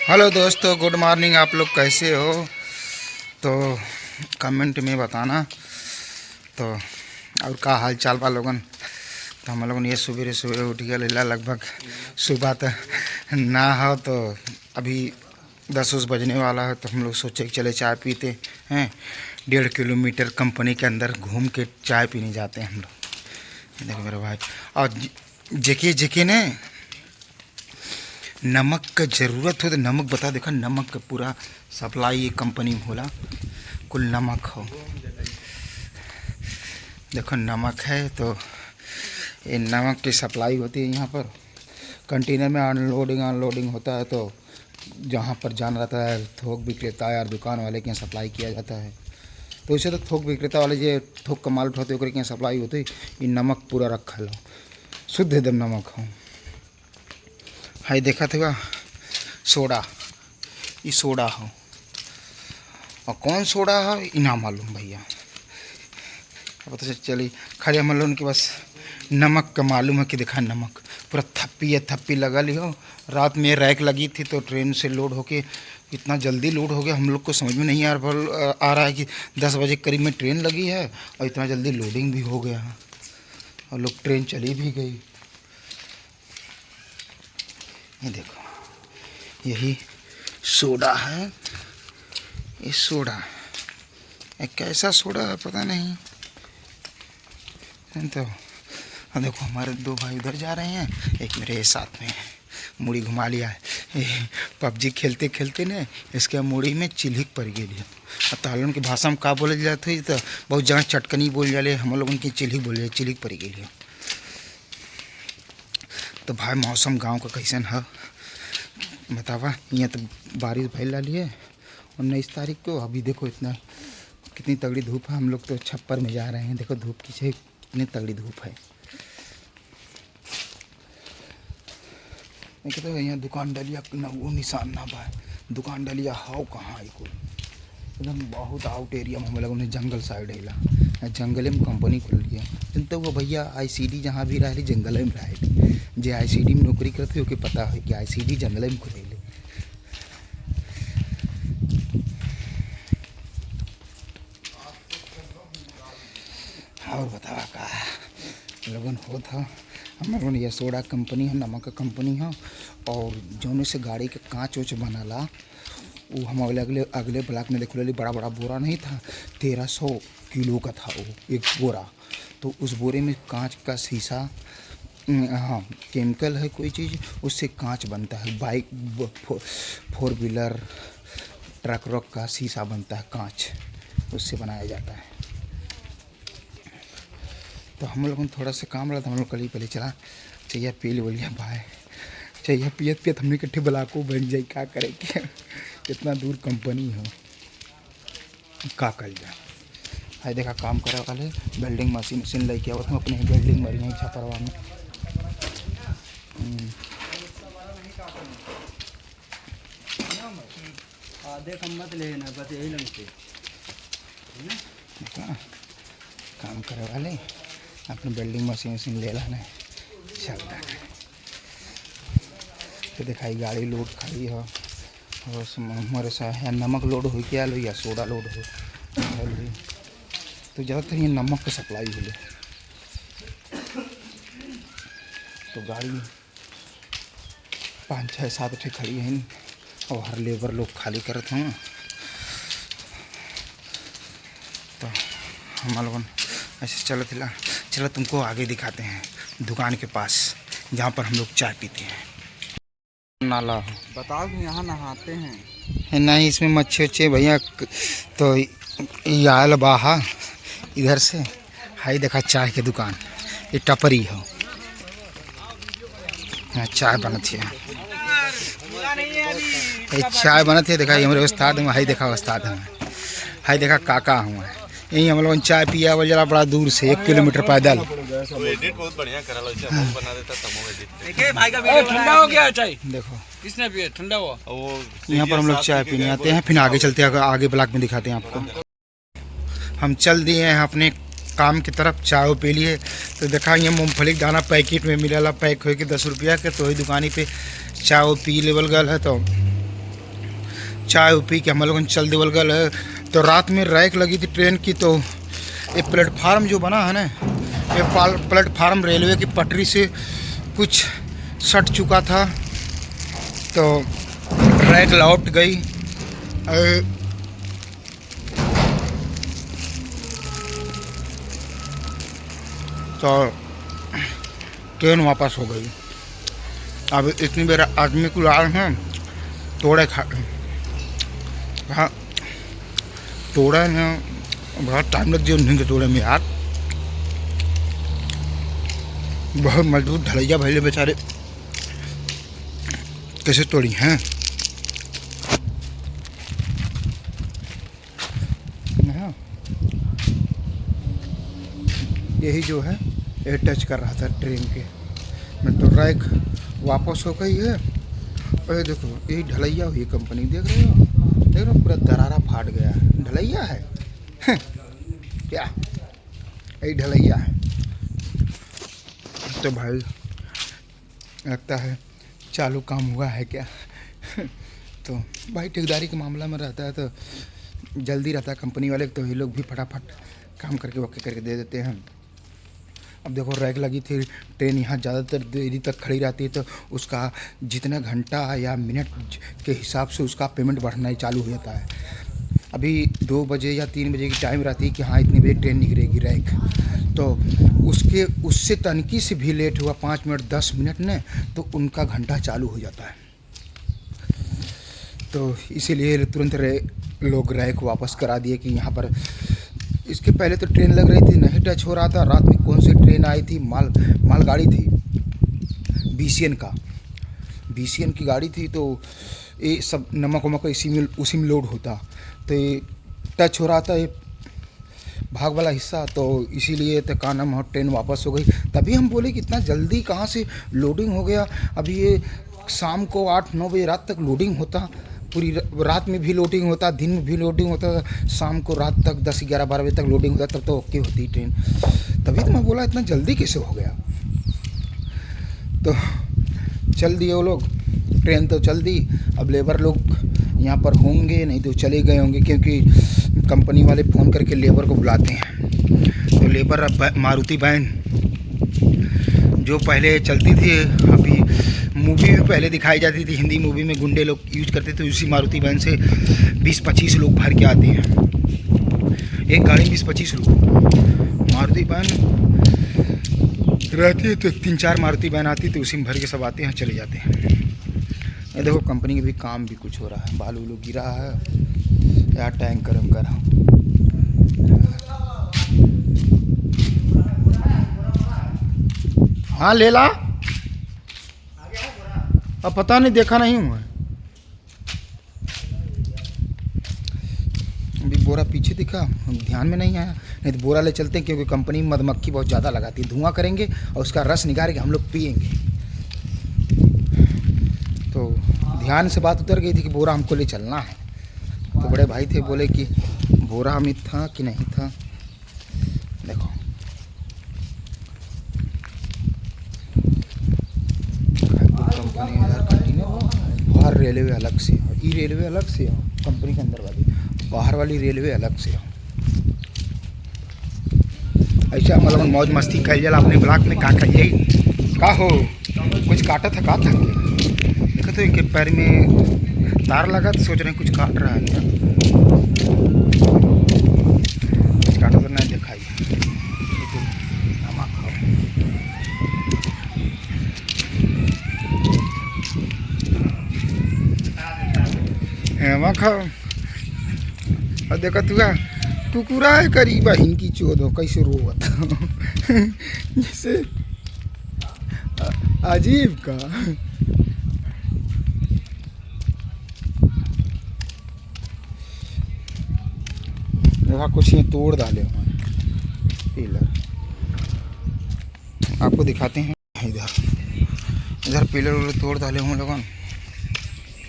Hello दोस्तों, good morning. आप लोग कैसे हो? तो कमेंट में बताना। तो और का हाल चाल बा लोगन? तो हम लोगन ये सवेरे सवेरे उठ गया लीला लगभग सुबह तक ना हो तो अभी 10 बजने वाला है। तो हम लोग सोचे कि चले चाय पीते हैं। 1.5 किलोमीटर कंपनी के अंदर घूम के चाय पीने जाते हैं हम लोग। देखो मेरे भाई, और जेके जेके ने नमक का ज़रूरत हो तो नमक बता। देखा नमक का पूरा सप्लाई ये कंपनी में होला। कुल नमक हो, देखो नमक है। तो ये नमक की सप्लाई होती है यहाँ पर। कंटेनर में अनलोडिंग होता है। तो जहाँ पर जाना रहता है थोक विक्रेता या दुकान वाले के यहाँ सप्लाई किया जाता है। तो इसे तो थोक विक्रेता वाले जो थोक का माल उठाते ओकरे के यहाँ सप्लाई होती है। ये नमक पूरा रखल हो, शुद्ध एकदम नमक हो। हाई देखा था सोडा, ये सोडा हो। और कौन सोडा है ये ना मालूम भैया। अब तो चलिए खाली हम लोगों के बस नमक का मालूम है कि देखा नमक पूरा थप्पी लगा ली हो। रात में रैक लगी थी तो ट्रेन से लोड होके इतना जल्दी लोड हो गया, हम लोग को समझ में नहीं आ रहा है कि 10 बजे करीब में ट्रेन लगी है और इतना जल्दी लोडिंग भी हो गया और लोग ट्रेन चली भी गई। ये देखो यही सोडा है। ये सोडा एक कैसा सोडा है पता नहीं। तो देखो हमारे दो भाई उधर जा रहे हैं, एक मेरे साथ में मुड़ी घुमा लिया है। पबजी खेलते खेलते ने इसके मुड़ी में चिल्हिक पड़ गई है। अब तालन की भाषा में का बोले जाते तो बहुत जगह चटकनी बोल जाले, हम लोग उनकी चिल्हिक बोले, चिल्हिक पड़ गई है। तो भाई मौसम गांव का कैसन है बतावा। यहाँ तो बारिश भैल रही है 19 तारीख को। अभी देखो इतना कितनी तगड़ी धूप है। हम लोग तो छप्पर में जा रहे हैं। देखो धूप की से कितनी तगड़ी धूप है। नहीं तो यहाँ दुकान डलिया ना वो निशान ना बा। दुकान डलिया हाउ कहाँ है को एकदम बहुत आउट एरिया में हम लोगों ने जंगल साइड है। जंगल में कंपनी खुल गया। जनता वो भैया आईसीडी जहाँ भी रहे जंगल में रहे। जे आईसीडी में नौकरी करते हो कि पता है कि आईसीडी जंगल में खुलेले। और बतावा का लोगन हो था। हम लोगन ये सोडा कंपनी है, नमक का कंपनी है। और जौने से गाड़ी के कांच वोच बनाला वो हम अगले ब्लॉक में देख ली। बड़ा बड़ा बोरा नहीं था, 1300 किलो का था वो एक बोरा। तो उस बोरे में कांच का शीशा, हाँ केमिकल है कोई चीज़, उससे कांच बनता है। बाइक 4 व्हीलर ट्रक रक का शीशा बनता है, कांच उससे बनाया जाता है। तो हम लोगों को थोड़ा सा काम रहा था। हम लोग कल पहले चला चाहिए पी ले बोलिए भाई चाहिए पियत हमने इकट्ठे ब्लाको बन जाए। क्या करे क्या इतना दूर कंपनी हो का कर जाए। हाई देखा काम करे वाले वेल्डिंग मशीन लेके आवत हूँ अपने वेल्डिंग मरी हैं छपरवा में। आधे कम मत लेना, बस यही लगते काम करे वाले अपने वेल्डिंग मशीन ले लाना है चलता है। तो दिखाई गाड़ी लोड खड़ी हो और हमारे साथ या नमक लोड हो क्या लो या सोडा लोड हो। तो ज़्यादातर ये नमक का सप्लाई हो। तो गाड़ी 5 6 7 ठे खड़ी हैं और हर लेबर लोग खाली करते हैं। तो हम लोग ऐसे चलो तुमको आगे दिखाते हैं दुकान के पास जहाँ पर हम लोग चाय पीते हैं। नाला हो बताओ कि यहाँ नहाते हैं है नहीं, इसमें मच्छी वच्छी भैया। तो आयल बाहा इधर से। हाई देखा चाय की दुकान, ये टपरी हो, यहाँ चाय बनती है। ये चाय बनती है। देखा हमारे उस्ताद में, हाई देखा उस्ताद हमें, हाई देखा काका हुआ है। यहीं हम लोग चाय पिया वो जरा बड़ा दूर से 1 किलोमीटर पैदल। बहुत बढ़िया करा लो, बना देता तमो भाई का वीडियो ठंडा हो गया चाय। देखो किसने पिया ठंडा हुआ वो यहाँ पर हम लोग चाय पीने आते हैं, फिर आगे चलते हैं, आगे ब्लॉक में दिखाते हैं आपको। हम चल दिए हैं अपने काम की तरफ। चाय पी लिए तो देखा ये मूँगफली दाना पैकेट में मिला पैक हो के 10 रुपया के। तो वही दुकानी पे चाय पी लेवल गल है। तो चाय पी के हम लोग चल देवल गल है। तो रात में रैक लगी थी ट्रेन की, तो ये प्लेटफार्म जो बना है ना, ये प्लेटफार्म रेलवे की पटरी से कुछ सट चुका था, तो रैक लौट गई। तो ट्रेन वापस हो गई। अब इतनी देर आदमी को लाए हैं, तोड़े खा हाँ तोड़ा ना, बहुत टाइम लग गया उन्हीं के तोड़े में यार। बहुत मजबूत ढलैया भैले बेचारे, कैसे तोड़ी हैं। यही जो है ये टच कर रहा था ट्रेन के मैं, तो रैक वापस हो गई है। और ये देखो यही ढलैया हुई कंपनी, देख रहे हो, देख रहे हो पूरा दरारा फाट गया है। ढलैया है क्या, यही ढलैया है। तो भाई लगता है चालू काम हुआ है क्या तो भाई ठेकेदारी के मामला में रहता है तो जल्दी रहता है कंपनी वाले, तो ये लोग भी फटाफट काम करके ओके करके दे देते हैं। अब देखो रैक लगी थी, ट्रेन यहाँ ज़्यादातर देरी तक खड़ी रहती है, तो उसका जितना घंटा या मिनट के हिसाब से उसका पेमेंट बढ़ना ही चालू हो जाता है। अभी 2 बजे या 3 बजे की टाइम रहती है कि हाँ इतने बजे ट्रेन निकलेगी रैक, तो उससे तनकी से भी लेट हुआ 5 मिनट 10 मिनट ने, तो उनका घंटा चालू हो जाता है। तो इसीलिए तुरंत लोग रैक वापस करा दिए कि यहाँ पर। इसके पहले तो ट्रेन लग रही थी, नहीं टच हो रहा था। रात में कौन सी ट्रेन आई थी, मालगाड़ी थी, BCN की गाड़ी थी, तो ये सब नमक वमक उसी में लोड होता, तो ये टच हो रहा था ये भाग वाला हिस्सा, तो इसीलिए तो का नाम ट्रेन वापस हो गई। तभी हम बोले कि इतना जल्दी कहाँ से लोडिंग हो गया। अभी ये शाम को 8-9 बजे रात तक लोडिंग होता, पूरी रात में भी लोडिंग होता, दिन में भी लोडिंग होता, शाम को रात तक 10-11-12 बजे तक लोडिंग होता, तब तो ओके होती ट्रेन। तभी तो मैं बोला इतना जल्दी कैसे हो गया। तो चल दिए वो लोग, ट्रेन तो चल दी। अब लेबर लोग यहाँ पर होंगे, नहीं तो चले गए होंगे, क्योंकि कंपनी वाले फ़ोन करके लेबर को बुलाते हैं। तो लेबर अब मारुति वैन जो पहले चलती थी, अभी मूवी भी पहले दिखाई जाती थी, हिंदी मूवी में गुंडे लोग यूज करते थे, उसी मारुति वैन से 20-25 लोग भर के आते हैं। एक गाड़ी में 20-25 लोग मारुति वैन रहती है, तो 3-4 मारुति वैन आती, तो उसी में भर के सब आते हैं, चले जाते हैं। ये देखो कंपनी के भी काम भी कुछ हो रहा है, बालू उलू गिरा है या टैंक गर्म कर। हाँ ले ला, अब पता नहीं, देखा नहीं हुआ। अभी बोरा पीछे दिखा, ध्यान में नहीं आया, नहीं तो बोरा ले चलते हैं, क्योंकि कंपनी में मधुमक्खी बहुत ज़्यादा लगाती है, धुआं करेंगे और उसका रस निकाल के हम लोग पियेंगे। तो ध्यान से बात उतर गई थी कि बोरा हमको ले चलना है। तो बड़े भाई थे, बोले कि बोरा में था कि नहीं था। देखो कंपनी इधर कंटिन्यू, बाहर रेलवे अलग से, ई रेलवे अलग से, कंपनी के अंदर वाली, बाहर वाली रेलवे अलग से। ऐसा मतलब मौज मस्ती कर जला अपने ब्लॉक में। का करिए, का हो कुछ काटा था, का था देखो तो इनके पैर में तार लगा, तो सोच रहे हैं कुछ काट रहा है क्या, कुछ काटा तो नहीं दिखाई। हेमा खाओ और देखा तुआ कुकुरा है करीब हिंकी चोद हो, कैसे रोवत जैसे अजीब का। देखा कुछ ये तोड़ डाले पिलर, आपको दिखाते हैं। इधर पिलर उलर तोड़ डाले हम लोगों,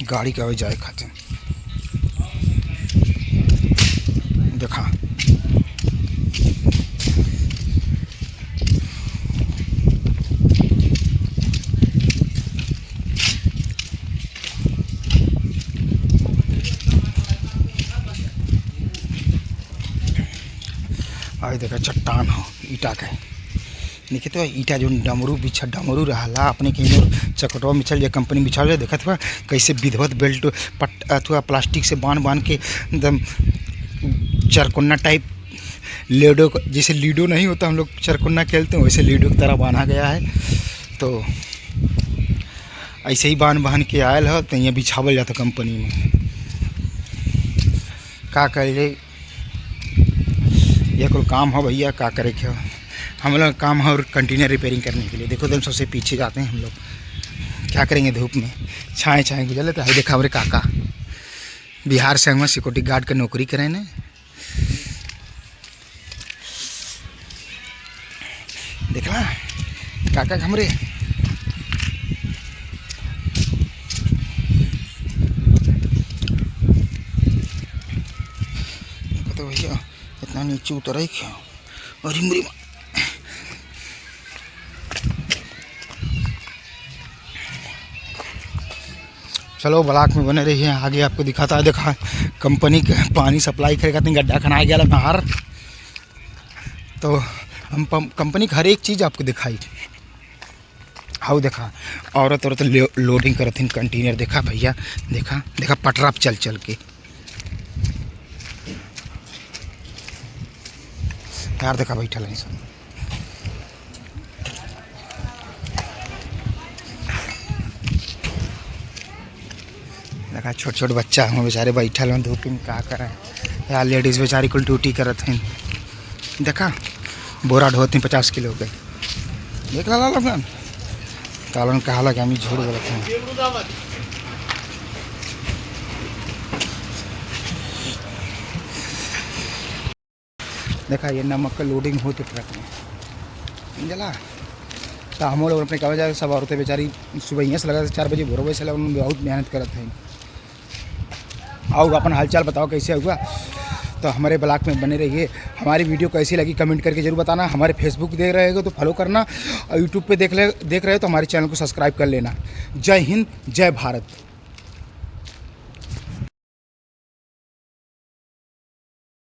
गाड़ी का जाए खाते हैं। देखा हाय देखा चट्टान हो ईटा के देखिए तो ईटा जो डमरू बिछा डमरू रहला अपने कहीं चकटवा में चल जाए कंपनी बिछा ले देखत हुआ कैसे विधवत बेल्ट पट अथवा प्लास्टिक से बांध के एकदम चरकुन्ना टाइप लूडो जैसे लूडो नहीं होता हम लोग चरकुन्ना खेलते हैं वैसे लूडो की तरह बांधा गया है। तो ऐसे ही बांध के आयल हो तो यहाँ बिछावल जाता कंपनी में का करे ये कोई काम हो भैया का करे क्या हम लोग काम है और कंटेनर रिपेयरिंग करने के लिए देखो एकदम सबसे पीछे जाते हैं हम लोग क्या करेंगे धूप में छाएँ गुजर लेते हैं। देखा हमारे काका बिहार से हम सिक्योरिटी गार्ड का नौकरी करें ना देखला काका हमरे देखो तो भैया इतना नीचे उतर क्या और हिमरी चलो ब्लॉक में बने रहिए आगे आपको दिखाता है। देखा कंपनी का पानी सप्लाई करेगा तो गड्ढा खनाया गया बाहर तो हम कंपनी का हर एक चीज़ आपको दिखाई हाउ देखा औरत लोडिंग करत कंटेनर देखा भैया देखा पटरा चल चल के यार देखा बैठल है सब देखा छोट बच्चा हम बेचारे बैठल हैं धूप में का करें यार लेडीज़ बेचारी कुल ड्यूटी करत हैं देखा बोरा ढोते 50 किलो के देख ला लगन तालन कहा लगा हम झूठ गलत हैं। देखा ये नमक का लोडिंग होती ट्रक में जला तो हम लोग अपने कहा जाए सब औरतें बेचारी सुबह यहाँ से लगा 4 बजे भोर बजे से लगा बहुत मेहनत करते हैं। आओ अपन हालचाल बताओ कैसे हुआ तो हमारे ब्लॉग में बने रहिए। हमारी वीडियो कैसी लगी कमेंट करके जरूर बताना। हमारे फेसबुक देख रहे हो तो फॉलो करना और यूट्यूब पे देख रहे हो तो हमारे चैनल को सब्सक्राइब कर लेना। जय हिंद जय भारत।